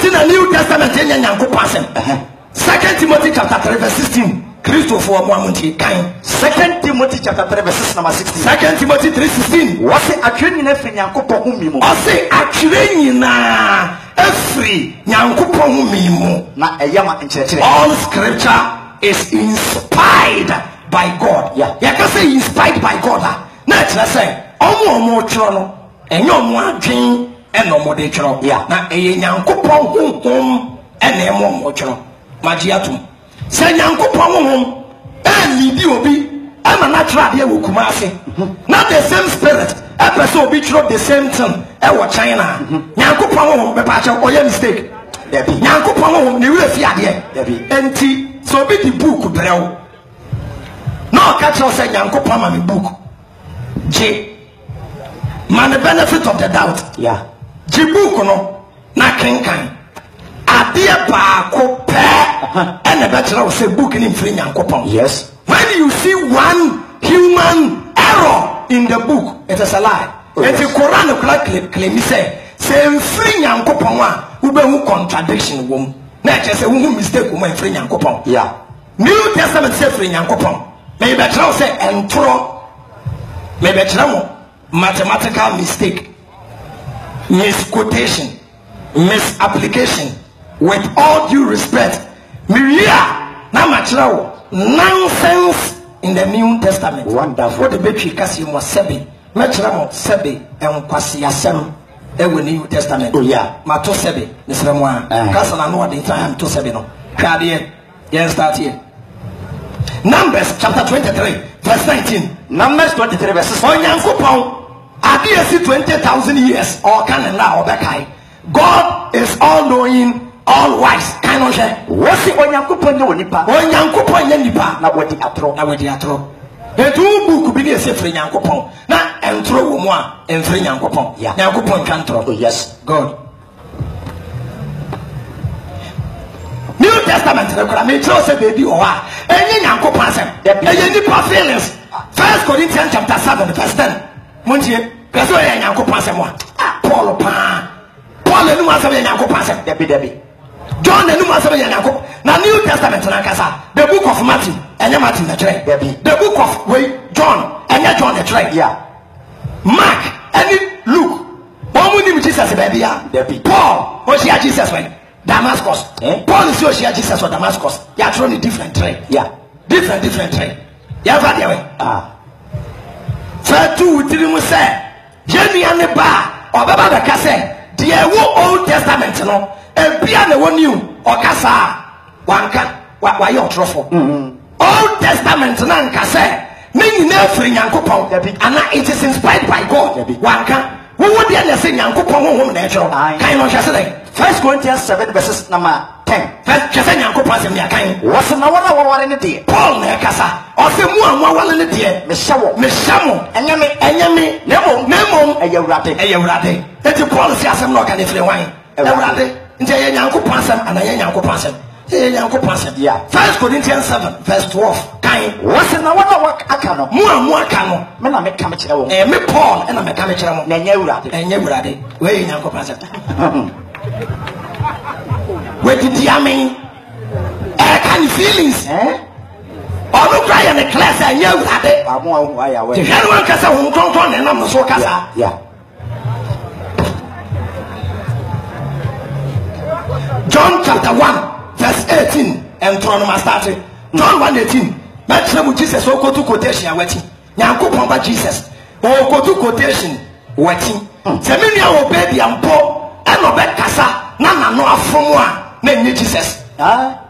in the New Testament in Yankopasem. 2 Timothy chapter 3 verse 16. Christopher Mwamunti kind. 2 Timothy chapter 3 verse number 16. 2 Timothy 3:16. What say actually na free Nyankopon hu mimu. O say actually na free Nyankopon hu mimu. Na eyama nkyerɛkyerɛ. All scripture is inspired by God. Yeah. You can say inspired by God. Na kyerɛ sɛ omo kyerɛ no enye omo adwen eno mo de kyerɛ. Yeah. Na eye Nyankopon honhom ene mo kyerɛ. Magiatum. Say Nyankopon honhom lead obi ama natural dey wo Kumasi. Not the same spirit. A person obi throw the same thing e wo China. Nyankopon honhom be pa che oye mistake. Debi. Nyankopon honhom ne we fi ade. Debi. Enti so be the book brew. No catch us say Nyankopon ma me book. J man the benefit of the doubt. Yeah. J book no na kenkan. Ade baako pe and the better say book in free Nyankopon. Yes. When you see one human error in the book, it is a lie. Oh, it's yes. a Quran claim say free Nyankopon wa ube hu contradiction wom. Na just say hu mistake wom free Nyankopon. Yeah. New Testament say free Nyankopon. May better say entro. May better mathematical mistake, misquotation, misapplication. With all due respect, Miria na machrawo nonsense in the New Testament. Wonderful. What the betri kasi mo sebe, machrawo sebe enkwasi asem ewe New Testament. Oh yeah. Mato sebe nisremo a. Kasa na no the time to sebe no. Hwade ye start here. Numbers chapter 23 verse 19. Numbers 23 verse 19. Onyankopon ade esi 20,000 years or can na obekai. God is all knowing, all wise. Kind of share. What's the Onyankopon ye onipa? Onyankopon ye nipa Na wodi atro. na wodi atro. Etu book bi dey say free Nyankopon. Na entro wo mu a enfree Nyankopon. Yeah. Nyankopon twa ntro. Oh yes. God. New Testament rekora me tell say baby o wa. Enye Nyankopon asem. Enye nipa feelings. 1 Corinthians chapter 7 verse 10. Montie. Kaso enye Nyankopon asem wa. Paul pa. Paul enu asem enye Nyankopon asem. Debi. John enu asem enye Nyankopon. Na New Testament na kasa. The book of Matthew. Enye Matthew na kire. The book of John. Enye John na kire. Yeah. Mark and Luke. One name Jesus baby ya. Paul was here Jesus when Damascus. Paul is here Jesus or Damascus. You are throwing different trade. Yeah. Different trade. You have that way. Ah. 2 3 mu say Jenny and the bar or baba the kase. The Old Testament no. And bia na one new or kasa. Wanka why you trofo. Old Testament na nkase. Many na free Nyankopon. And it is inspired by God. Wanka. Who would they say Nyankopon home natural? Kind of just like 1 Corinthians 7 verses number 10. First just Nyankopon say me kind. What's na wala ne de? Paul na kasa. O say mu anwa wala ne de. Me shamo. Enyame. Nemo. Eyewrade. Eti Paul say asem no ka ne free wan. Eyewrade. Nti ye Nyankopon asem ana ye Nyankopon asem. Yeah. 1 Corinthians 7 verse 12. Kind. What's na wala aka no? Mu aka no. Me na me ka me kire wo. Me Paul na me ka me kire mo. Na Eyewrade. We Nyankopon asem. Where did you mean? Can feelings? Or no cry in the class and you had it. I'm why I The general Cassa who don't on and I'm so Cassa. Yeah. John chapter 1 verse 18 and Tronoma started. John 1:18. That's how Jesus will go to quotation waiting. Nyankopon ba Jesus. Or go to quotation waiting. Semenia obey and poor and obey Cassa. Nana no afumwa. Name Jesus.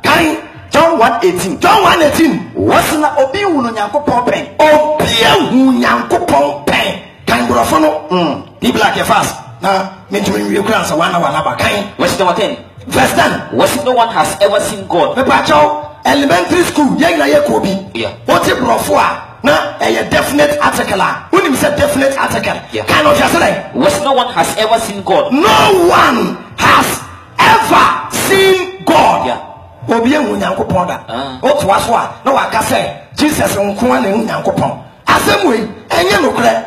Kind John 1:18. John 1:18. What's na obi hu no Nyankopon pen? Obi hu Nyankopon pen. Kind brofo no. Di black fast. Na me to me kura so wana ba kind. What's the 10? Verse 10. What no one has ever seen God. Me pa chow elementary school ye na ye ko bi. Yeah. What brofo a na a definite article. When you say definite article. Yeah. Kind of just like what no one has ever seen God. No one has ever seen God. Yeah. Obi hu Nyankopon da. O to aso a na waka say Jesus nko na hu Nyankopon. Asem we enye nokre.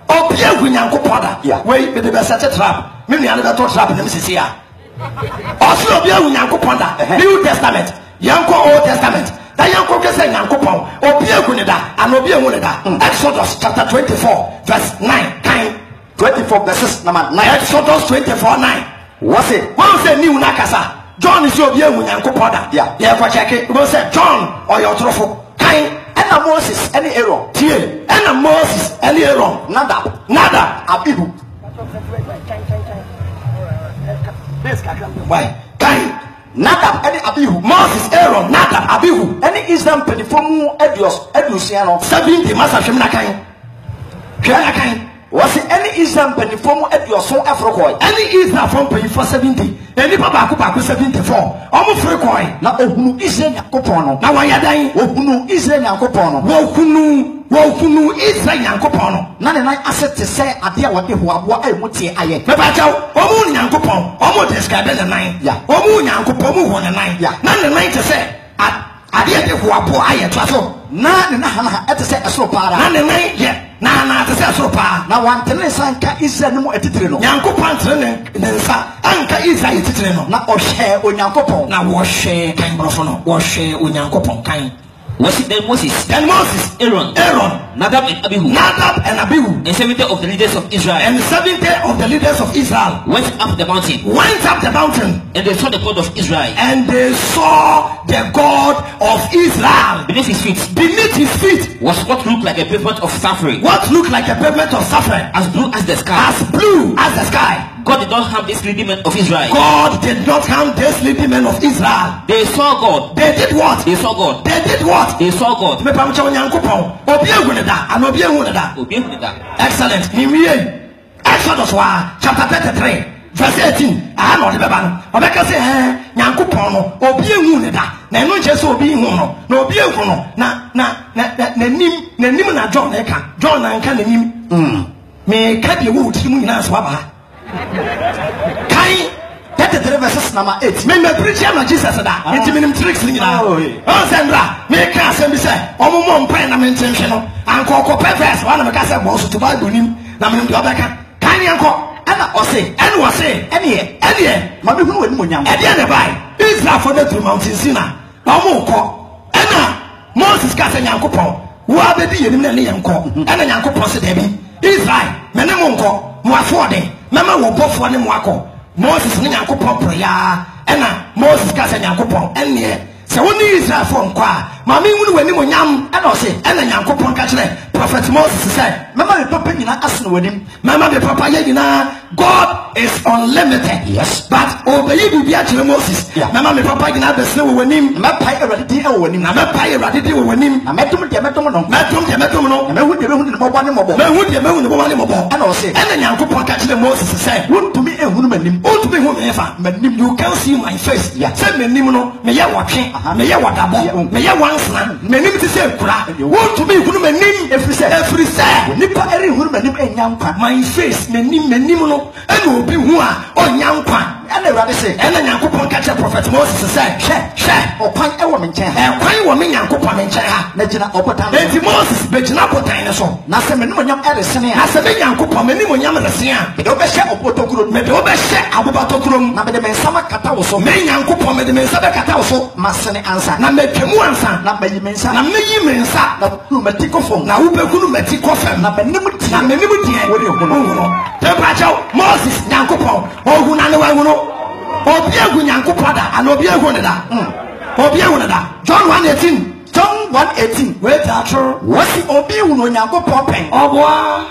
Obi hu Nyankopon da. Yeah. We be the set trap. Me nua na to trap na me sisi a. Also, be a Yankopon New Testament, Yanko Old Testament. That Yanko can say Yankopon, or be a Gunida, and Obi Munida. Exodus chapter 24, verse 9. 24 verses number 9. Exodus 24:9. What's it? One say new Nakasa. John is your beer with Yankopoda. Yeah, for check it. One say John or your trophy. Kind. And Moses, any error. Tie. And Moses, any error. Nada. Abihu. Why? Kind. Nada. Any Abihu. Moses, Aaron, Nada, Abihu. Any Israel Pediformu Edusiano. 70 Master Shemna Kind. Shemna Kind. Was it any Israel Pediformu Eduson Afrokoi? Any Israel from pay for 70. Any Papa Kupa 74. Almost free coin. Now, who is in Yakopono? Now, why are dying? Who is in Yakopono? Who is in Yankopono? None of my assets to say, I dear what you would say. I am. Babajo, Omun Yankopon, almost described the 9. Yeah. Omun Yankopomu 1 Yeah. None of 9 to say, I did who are poor. I am Trasso. None at the set a so para. None of 9 yet. Nana to say so far. Now one Tenesanka is a no etitrino. Yankopan Anka is a etitrino. Now or share on Yankopon. Now wash share kind brofono. Wash share on Yankopon kind. Was it then Moses? Then Moses, Aaron, Nadab and Abihu, and 70 of the leaders of Israel, and 70 of the leaders of Israel went up the mountain, and they saw the God of Israel, and they saw the God of Israel beneath his feet. Beneath his feet was what looked like a pavement of saffron. What looked like a pavement of saffron, as blue as the sky. As blue as the sky. God did not have this leading men of Israel. God did not have this leading men of Israel. They saw God. They did what? They saw God. They did what? They saw God. Excellent. Exodus chapter 33, verse 18. I know the Bible. Obeka say, Nyankopon, obi ehu ne da. Na eno je so obi ehu no. Na obi ehu no. Na nim na John e ka. John na nka na nim. Me ka de wo ti mu nyina so aba. Kai 33 verses number 8. Me preach am Jesus da. Enti minim tricks ni nyina. O sendra, me ka asem bi say, omomo mpan na me ntenhwe no. Anko ko verse one me ka say bo so to Bible nim. Na minim de obeka. Kai ni anko. Ana ose, ene wose, ene ma be hunu wani monyam. Ede ne bai. Israel for the mountain Sinai. Na omo ko. Ena Moses ka say Nyankopon. Wo abedi yenim na ne yenko. Ena Nyankopon se da bi. Israel, mene monko, mo afode. Mama wo bofo ne mo akọ. Moses ne Nyankopon proya. Ena Moses ka say Nyankopon ene. Se woni Israel fo nkọ a, ma me hunu wani monyam. Ena o se, ena Nyankopon ka kire. Prophet Moses said, mama me papa nyina asno wanim. Mama me papa ye nyina. God is unlimited. Yes. But obey bibia kire Moses. Mama me papa nyina besne wo wanim. Ma pai erade di e wo wanim. Na ma pai erade di wo wanim. Na metum de metum no. Metum no. Na mehu de mo bone mo bo. Mehu de mo bone mo bo. Ena o se, ena Nyankopon ka kire Moses said, wontumi ehunu manim. Wontumi hu me fa. Manim you can see my face. Say manim no, me ye wotwe. Me ye wadabo. Me ye wansna. Manim ti say kura. Wontumi ehunu manim. Every say. Nipa eri ehunu manim enyampa. My face manim no. Ena obi hu a onyampa. Ena Awurade say, ena Nyankopon ka kire prophet Moses say, hwe okwan ewo me nchen ha. Ekwan wo me Nyankopon me nchen ha. Na gina opotan. Enti Moses be gina opotan ne so. Na se me onyam eresene ha. Se me Nyankopon me onyam resene a. Me do be hwe opotokuro. Me do be hwe abobatokurom. Na me de me nsama kata wo so. Me Nyankopon me de me nsa kata wo so. Masene ansa. Na me twemu ansa. Na me yi me nsa. Na me yi me nsa. Na ku mati kofom. Na wo be ku mati kofam. Na me nim ti. Na me nim ti. Wo de hunu. Te brachaw Moses Nyankopon. Ogu na ne wa hunu. Obi egu Nyankopon da. Ana obi egu ne da. Obi egu ne da. John 1:18. John 1:18. Wait, that's true. What's the obi egu no Nyankopon pen? Oboa.